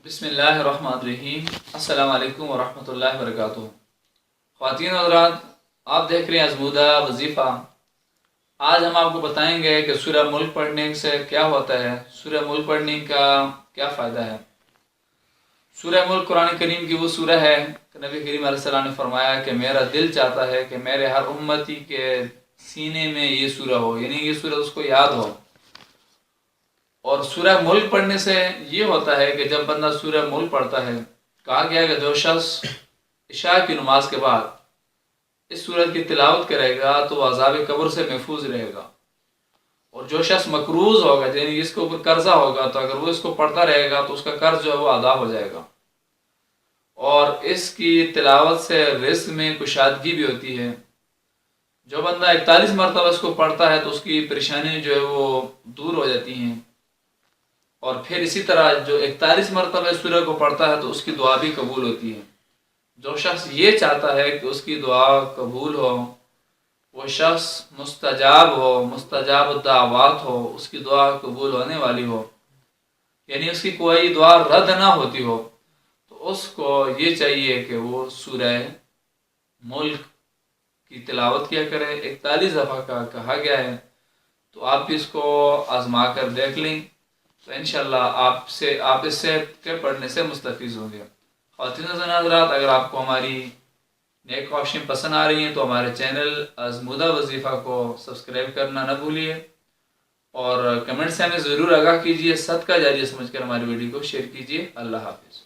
بسم اللہ الرحمن الرحیم۔ السلام علیکم ورحمۃ اللہ وبرکاتہ۔ خواتین و حضرات، آپ دیکھ رہے ہیں ازمودہ وظیفہ۔ آج ہم آپ کو بتائیں گے کہ سورہ ملک پڑھنے سے کیا ہوتا ہے، سورہ ملک پڑھنے کا کیا فائدہ ہے۔ سورہ ملک قرآن کریم کی وہ سورہ ہے کہ نبی کریم علیہ السلام نے فرمایا کہ میرا دل چاہتا ہے کہ میرے ہر امتی کے سینے میں یہ سورہ ہو، یعنی یہ سورہ اس کو یاد ہو۔ اور سورہ ملک پڑھنے سے یہ ہوتا ہے کہ جب بندہ سورہ ملک پڑھتا ہے، کہا گیا ہے کہ جو شخص عشاء کی نماز کے بعد اس سورت کی تلاوت کرے گا تو وہ عذاب قبر سے محفوظ رہے گا۔ اور جو شخص مقروض ہوگا، یعنی جس کے اوپر قرضہ ہوگا، تو اگر وہ اس کو پڑھتا رہے گا تو اس کا قرض جو ہے وہ ادا ہو جائے گا۔ اور اس کی تلاوت سے رزق میں کشادگی بھی ہوتی ہے۔ جو بندہ 41 مرتبہ اس کو پڑھتا ہے تو اس کی پریشانی جو ہے وہ دور ہو جاتی ہیں۔ اور پھر اسی طرح جو 41 مرتبہ اس سورہ کو پڑھتا ہے تو اس کی دعا بھی قبول ہوتی ہے۔ جو شخص یہ چاہتا ہے کہ اس کی دعا قبول ہو، وہ شخص مستجاب ہو، مستجاب الدعوات ہو، اس کی دعا قبول ہونے والی ہو، یعنی اس کی کوئی دعا رد نہ ہوتی ہو، تو اس کو یہ چاہیے کہ وہ سورہ ملک کی تلاوت کیا کرے۔ 41 دفعہ کا کہا گیا ہے، تو آپ بھی اس کو آزما کر دیکھ لیں، تو انشاءاللہ آپ اس سے کے پڑھنے سے مستفیض ہوں گے۔ خواتین و حضرات، اگر آپ کو ہماری نیک کوششیں پسند آ رہی ہیں تو ہمارے چینل ازمودہ وظیفہ کو سبسکرائب کرنا نہ بھولیے، اور کمنٹ سے ہمیں ضرور آگاہ کیجیے، صدقہ جاریہ سمجھ کر ہماری ویڈیو کو شیئر کیجیے۔ اللہ حافظ۔